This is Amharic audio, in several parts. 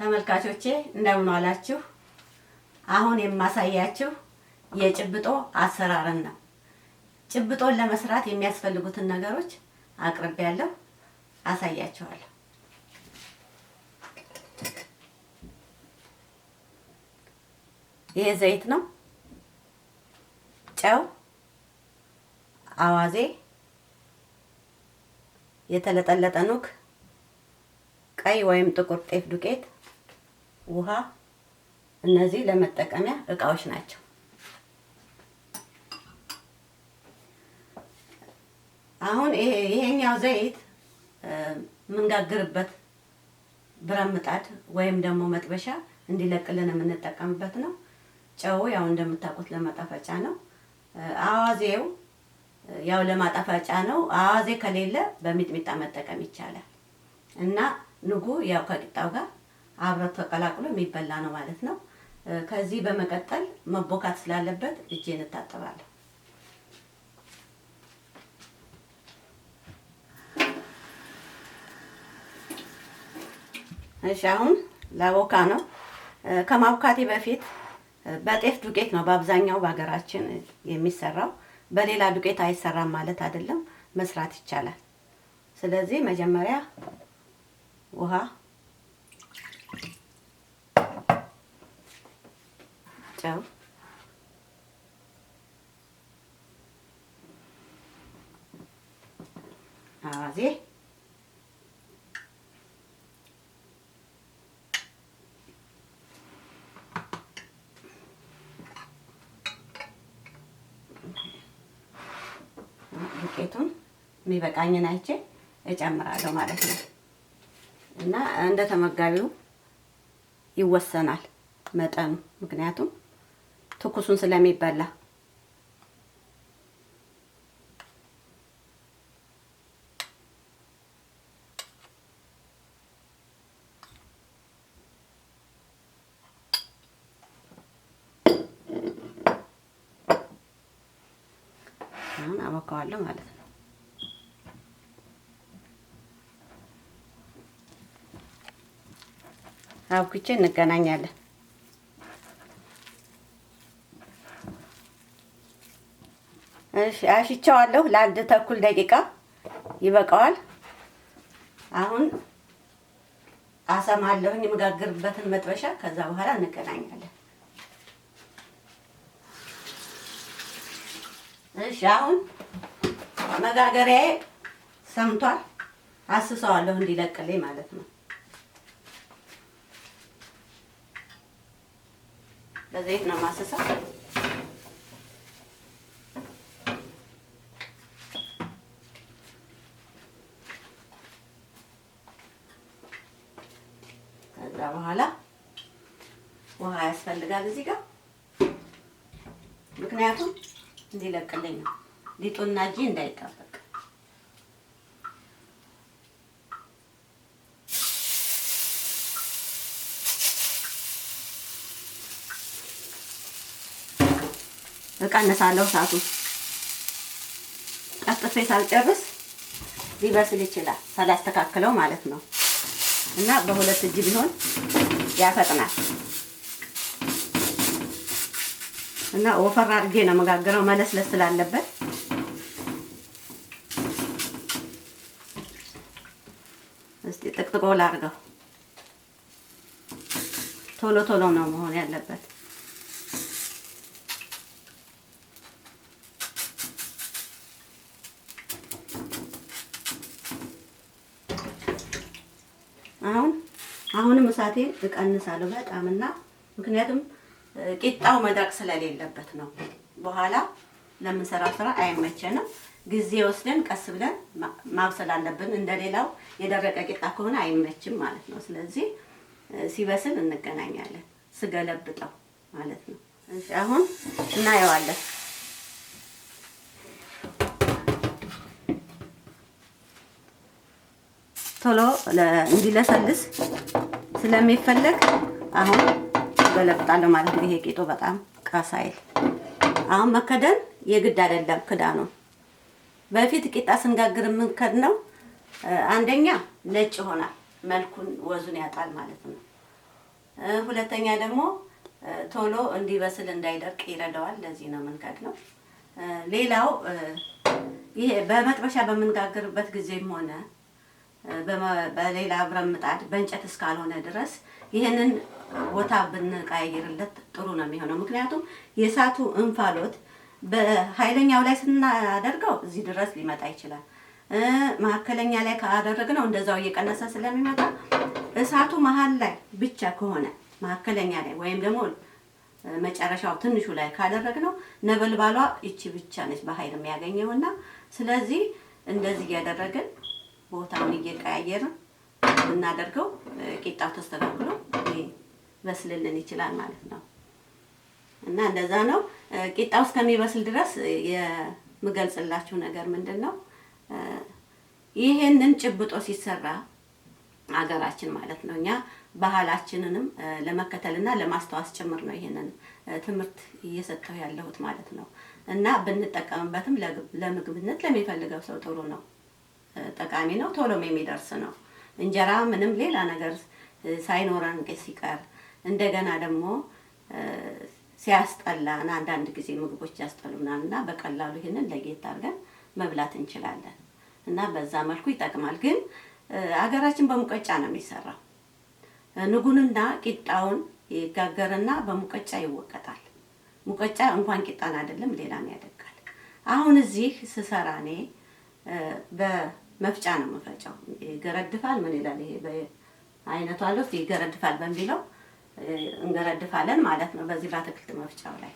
ተመልካቾቼ እንደምን ዋላችሁ? አሁን የማሳያችሁ የጭብጦ አሰራርን ነው። ጭብጦን ለመስራት የሚያስፈልጉትን ነገሮች አቅርቤያለሁ፣ አሳያችኋለሁ። ይሄ ዘይት ነው፣ ጨው፣ አዋዜ፣ የተለጠለጠ ኑግ፣ ቀይ ወይም ጥቁር ጤፍ ዱቄት፣ ውሃ። እነዚህ ለመጠቀሚያ እቃዎች ናቸው። አሁን ይሄኛው ዘይት የምንጋግርበት ብረት ምጣድ ወይም ደግሞ መጥበሻ እንዲለቅልን የምንጠቀምበት ነው። ጨው ያው እንደምታውቁት ለማጣፈጫ ነው። አዋዜው ያው ለማጣፈጫ ነው። አዋዜ ከሌለ በሚጥሚጣ መጠቀም ይቻላል። እና ኑጉ ያው ከቂጣው ጋር አብሮ ተቀላቅሎ የሚበላ ነው ማለት ነው። ከዚህ በመቀጠል መቦካት ስላለበት እጄን እታጠባለሁ። እሺ አሁን ላቦካ ነው። ከማብካቴ በፊት በጤፍ ዱቄት ነው በአብዛኛው በሀገራችን የሚሰራው። በሌላ ዱቄት አይሰራም ማለት አይደለም፣ መስራት ይቻላል። ስለዚህ መጀመሪያ ውሃ፣ ጨው፣ አዋዜ፣ ዱቄቱን የሚበቃኝን አይቼ እጨምራለሁ ማለት ነው። እና እንደ ተመጋቢው ይወሰናል መጠኑ፣ ምክንያቱም ትኩሱን ስለሚበላ። አሁን አቦካዋለሁ ማለት ነው። አብኩቼ እንገናኛለን። እሺ አሽቸዋለሁ ለአንድ ተኩል ደቂቃ ይበቃዋል። አሁን አሰማለሁኝ የምጋግርበትን መጥበሻ። ከዛ በኋላ እንገናኛለን። እሺ አሁን መጋገሪያዬ ሰምቷል። አስሰዋለሁ እንዲለቅልኝ ማለት ነው። በዘይት ነው ማስሰው። ከዛ በኋላ ውሃ ያስፈልጋል እዚህ ጋር፣ ምክንያቱም እንዲለቅልኝ ነው፣ ሊጡና እጄ እንዳይጣበቅ። እቀንሳለሁ እሳቱን። ቀጥፌ ሳልጨርስ ሊበስል ይችላል ሳላስተካክለው ማለት ነው። እና በሁለት እጅ ቢሆን ያፈጥናል። እና ወፈር አድርጌ ነው መጋገረው መለስለስ ስላለበት። እስቲ ጥቅጥቆ ላድርገው። ቶሎ ቶሎ ነው መሆን ያለበት። አሁንም እሳቴን እቀንሳለሁ በጣም፣ እና ምክንያቱም ቂጣው መድረቅ ስለሌለበት ነው። በኋላ ለምንሰራው ስራ አይመቸንም። ጊዜ ወስደን ቀስ ብለን ማብሰል አለብን። እንደሌላው የደረቀ ቂጣ ከሆነ አይመችም ማለት ነው። ስለዚህ ሲበስል እንገናኛለን፣ ስገለብጠው ማለት ነው። እሺ አሁን እናየዋለን። ቶሎ እንዲለሰልስ ስለሚፈለግ አሁን ገለብጣለሁ ማለት ነው። ይሄ ቂጡ በጣም ቀሳይል። አሁን መከደን የግድ አይደለም ክዳኑ። በፊት ቂጣ ስንጋግር የምንከድነው አንደኛ ነጭ ይሆናል፣ መልኩን ወዙን ያጣል ማለት ነው። ሁለተኛ ደግሞ ቶሎ እንዲበስል እንዳይደርቅ ይረዳዋል። ለዚህ ነው የምንከድነው። ሌላው ይሄ በመጥበሻ በምንጋግርበት ጊዜም ሆነ በሌላ ብረት ምጣድ በእንጨት እስካልሆነ ድረስ ይሄንን ቦታ ብንቀያየርለት ጥሩ ነው የሚሆነው። ምክንያቱም የእሳቱ እንፋሎት በኃይለኛው ላይ ስናደርገው እዚህ ድረስ ሊመጣ ይችላል። መካከለኛ ላይ ካደረግነው እንደዛው እየቀነሰ ስለሚመጣ እሳቱ መሀል ላይ ብቻ ከሆነ መካከለኛ ላይ ወይም ደግሞ መጨረሻው ትንሹ ላይ ካደረግነው ነበልባሏ እቺ ብቻ ነች በኃይል የሚያገኘውና ስለዚህ እንደዚህ እያደረግን ቦታውን እየቀያየርን ብናደርገው ቂጣው ተስተካክሎ ይበስልልን ይችላል ማለት ነው። እና እንደዛ ነው። ቂጣው እስከሚበስል ድረስ የምገልጽላችሁ ነገር ምንድነው? ይሄንን ጭብጦ ሲሰራ አገራችን ማለት ነው እኛ ባህላችንንም ለመከተልና ለማስተዋወስ ጭምር ነው ይሄንን ትምህርት እየሰጠው ያለሁት ማለት ነው። እና ብንጠቀምበትም ለምግብነት ለሚፈልገው ሰው ጥሩ ነው፣ ጠቃሚ ነው፣ ቶሎም የሚደርስ ነው። እንጀራ ምንም ሌላ ነገር ሳይኖረን ሲቀር እንደገና ደግሞ ሲያስጠላን አንዳንድ ጊዜ ምግቦች ያስጠሉናልና በቀላሉ ይሄንን ለጌታ አድርገን መብላት እንችላለን እና በዛ መልኩ ይጠቅማል። ግን አገራችን በሙቀጫ ነው የሚሰራው። ንጉንና ቂጣውን ይጋገርና በሙቀጫ ይወቀጣል። ሙቀጫ እንኳን ቂጣን አይደለም ሌላም ያደርጋል። አሁን እዚህ ስሰራ እኔ በመፍጫ ነው የምፈጨው። ይገረድፋል ምን ይላል ይሄ በአይነቱ አለው ይገረድፋል በሚለው እንገረድፋለን ማለት ነው። በዚህ በአትክልት መፍጫው ላይ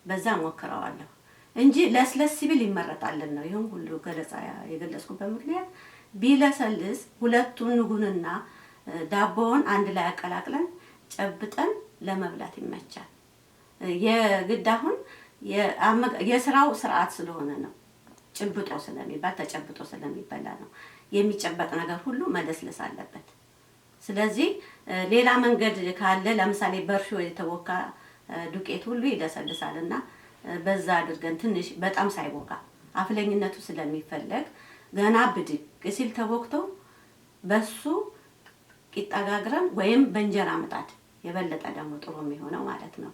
በዛ ሞክረዋለሁ እንጂ ለስለስ ሲብል ይመረጣልን ነው። ይሄን ሁሉ ገለጻ የገለጽኩበት ምክንያት ቢለሰልስ ሁለቱን ንጉንና ዳቦውን አንድ ላይ አቀላቅለን ጨብጠን ለመብላት ይመቻል። የግድ አሁን የስራው ስርዓት ስለሆነ ነው። ጭብጦ ስለሚባል ተጨብጦ ስለሚበላ ነው። የሚጨበጥ ነገር ሁሉ መለስለስ አለበት። ስለዚህ ሌላ መንገድ ካለ ለምሳሌ በእርሾ የተቦካ ዱቄት ሁሉ ይለሰልሳልና በዛ አድርገን ትንሽ በጣም ሳይቦካ አፍለኝነቱ ስለሚፈለግ ገና ብድግ ሲል ተቦክቶ በሱ ቂጣ ጋግረን ወይም በእንጀራ ምጣድ የበለጠ ደግሞ ጥሩ የሚሆነው ማለት ነው።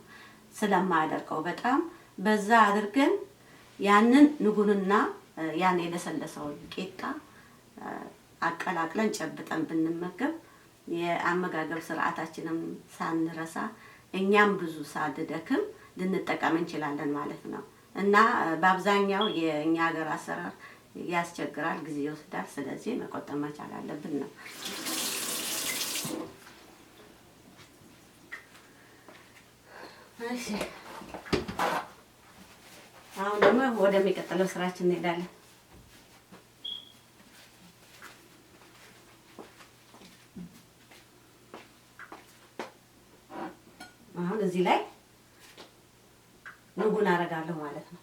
ስለማያደርቀው በጣም በዛ አድርገን ያንን ንጉንና ያን የለሰለሰውን ቂጣ አቀላቅለን ጨብጠን ብንመገብ የአመጋገብ ስርዓታችንን ሳንረሳ እኛም ብዙ ሳንደክም ልንጠቀም እንችላለን ማለት ነው። እና በአብዛኛው የኛ ሀገር አሰራር ያስቸግራል፣ ጊዜ ይወስዳል። ስለዚህ መቆጠብ መቻል አለብን ነው። እሺ አሁን ደግሞ ወደሚቀጥለው ስራችን እንሄዳለን። አሁን እዚህ ላይ ንጉን አደርጋለሁ ማለት ነው።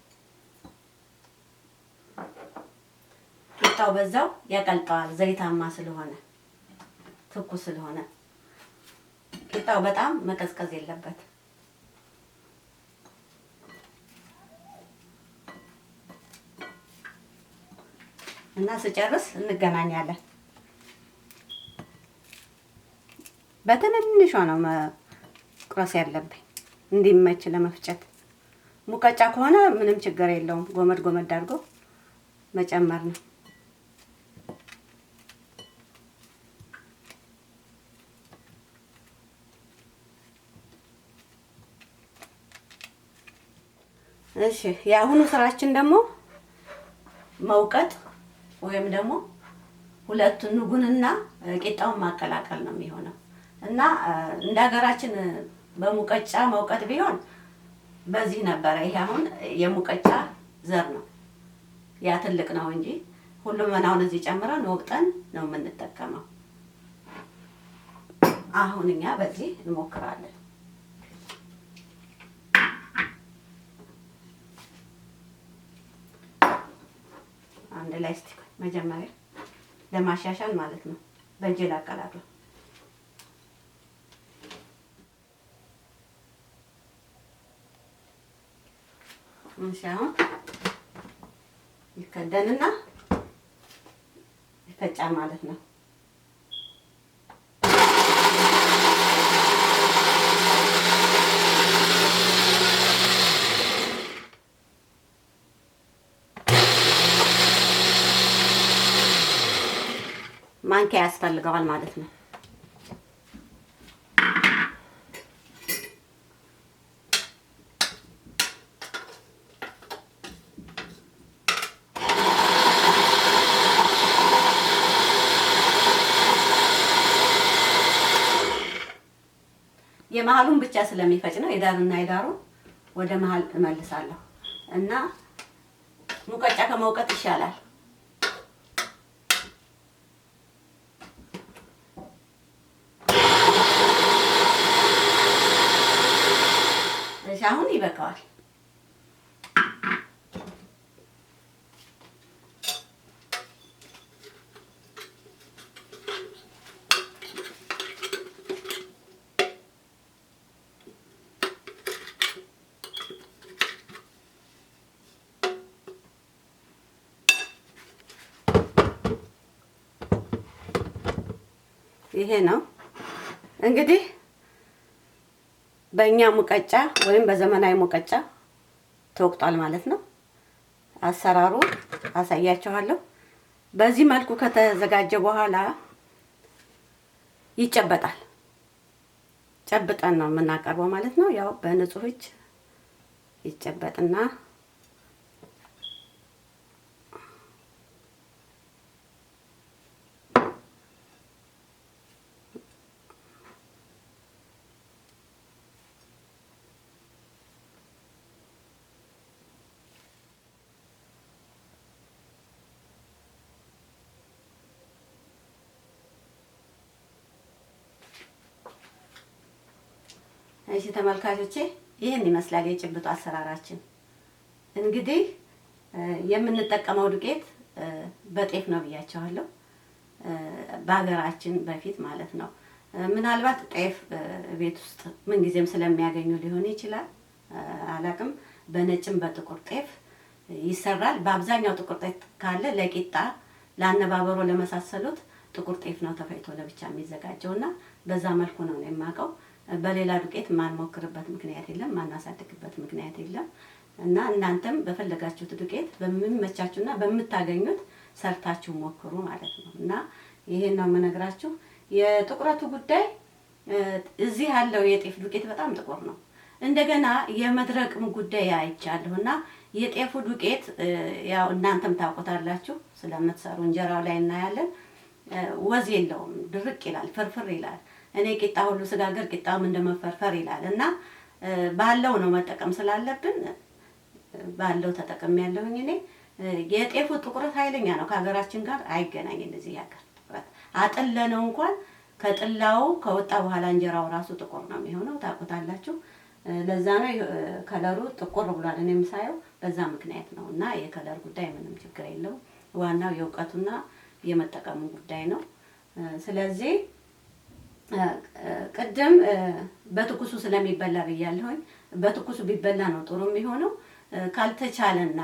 ቂጣው በዛው ያቀልጠዋል፣ ዘይታማ ስለሆነ ትኩስ ስለሆነ ቂጣው በጣም መቀዝቀዝ የለበት። እና ስጨርስ እንገናኛለን። በትንንሿ ነው መቁረስ ያለብኝ እንዲመች ለመፍጨት። ሙቀጫ ከሆነ ምንም ችግር የለውም፣ ጎመድ ጎመድ አድርጎ መጨመር ነው። እሺ የአሁኑ ስራችን ደግሞ መውቀጥ ወይም ደግሞ ሁለቱን ንጉንና ቂጣውን ማቀላቀል ነው የሚሆነው። እና እንደ ሀገራችን በሙቀጫ መውቀጥ ቢሆን በዚህ ነበረ። ይሄ አሁን የሙቀጫ ዘር ነው፣ ያ ትልቅ ነው እንጂ ሁሉም አሁን እዚህ ጨምረን ወቅጠን ነው የምንጠቀመው። አሁን እኛ በዚህ እንሞክራለን። አንድ ላይ እስቲ መጀመሪያ ለማሻሻል ማለት ነው በእጄ ላቀላቅለው። አሁን ይከደንና ይፈጫል ማለት ነው። ማንኪያ ያስፈልገዋል ማለት ነው። የመሃሉን ብቻ ስለሚፈጭ ነው። የዳርና የዳሩን ወደ መሃል እመልሳለሁ እና ሙቀጫ ከመውቀጥ ይሻላል። እሺ አሁን ይበቃዋል። ይሄ ነው እንግዲህ በእኛ ሙቀጫ ወይም በዘመናዊ ሙቀጫ ተወቅጧል ማለት ነው። አሰራሩ አሳያችኋለሁ። በዚህ መልኩ ከተዘጋጀ በኋላ ይጨበጣል። ጨብጠን ነው የምናቀርበው ማለት ነው። ያው በንጹህ እጅ ይጨበጥና እሺ ተመልካቾቼ ይሄን ይመስላል የጭብጡ አሰራራችን። እንግዲህ የምንጠቀመው ዱቄት በጤፍ ነው ብያቸዋለሁ። በሀገራችን በፊት ማለት ነው። ምናልባት ጤፍ ቤት ውስጥ ምን ጊዜም ስለሚያገኙ ሊሆን ይችላል፣ አላቅም። በነጭም በጥቁር ጤፍ ይሰራል። በአብዛኛው ጥቁር ጤፍ ካለ ለቂጣ፣ ለአነባበሮ ለመሳሰሉት ጥቁር ጤፍ ነው ተፈጭቶ ለብቻ የሚዘጋጀውና በዛ መልኩ ነው የማውቀው። በሌላ ዱቄት ማንሞክርበት ምክንያት የለም፣ ማናሳድግበት ምክንያት የለም። እና እናንተም በፈለጋችሁት ዱቄት በሚመቻችሁና በምታገኙት ሰርታችሁ ሞክሩ ማለት ነው። እና ይሄን ነው የምነግራችሁ። የጥቁረቱ ጉዳይ እዚህ ያለው የጤፍ ዱቄት በጣም ጥቁር ነው። እንደገና የመድረቅም ጉዳይ አይቻለሁና የጤፉ ዱቄት ያው እናንተም ታውቁታላችሁ ስለምትሰሩ እንጀራው ላይ እናያለን። ወዝ የለውም፣ ድርቅ ይላል፣ ፍርፍር ይላል። እኔ ቂጣ ሁሉ ስጋገር ቂጣም እንደመፈርፈር ይላል እና ባለው ነው መጠቀም ስላለብን ባለው ተጠቅም ያለሁኝ። እኔ የጤፉ ጥቁረት ኃይለኛ ነው፣ ከሀገራችን ጋር አይገናኝ። እንደዚህ ያገር ጥቁረት አጥለነው እንኳን ከጥላው ከወጣ በኋላ እንጀራው ራሱ ጥቁር ነው የሚሆነው፣ ታውቁታላችሁ። ለዛ ነው ከለሩ ጥቁር ብሏል። እኔም ሳየው በዛ ምክንያት ነው። እና የከለር ጉዳይ ምንም ችግር የለውም። ዋናው የእውቀቱና የመጠቀሙ ጉዳይ ነው። ስለዚህ ቅድም በትኩሱ ስለሚበላ ብያለሁኝ። በትኩሱ ቢበላ ነው ጥሩ የሚሆነው። ካልተቻለና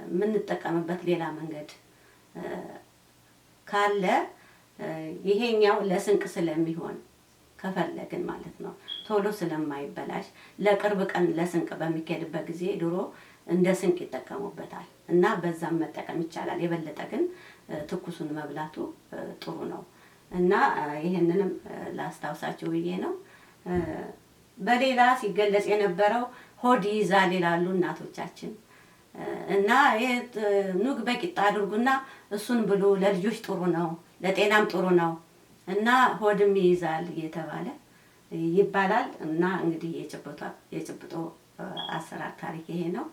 የምንጠቀምበት ሌላ መንገድ ካለ ይሄኛው ለስንቅ ስለሚሆን ከፈለግን ማለት ነው ቶሎ ስለማይበላሽ ለቅርብ ቀን ለስንቅ በሚካሄድበት ጊዜ ድሮ እንደ ስንቅ ይጠቀሙበታል እና በዛም መጠቀም ይቻላል። የበለጠ ግን ትኩሱን መብላቱ ጥሩ ነው እና ይሄንንም ላስታውሳችሁ ብዬ ነው። በሌላ ሲገለጽ የነበረው ሆድ ይይዛል ይላሉ እናቶቻችን እና ኑግ በቂጣ አድርጉና እሱን ብሉ፣ ለልጆች ጥሩ ነው፣ ለጤናም ጥሩ ነው እና ሆድም ይይዛል እየተባለ ይባላል። እና እንግዲህ የጭብጦ አሰራር ታሪክ ይሄ ነው።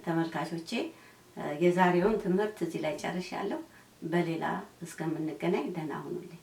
ተመልካቾቼ የዛሬውን ትምህርት እዚህ ላይ ጨርሻለሁ። በሌላ እስከምንገናኝ ደህና ሁኑልኝ።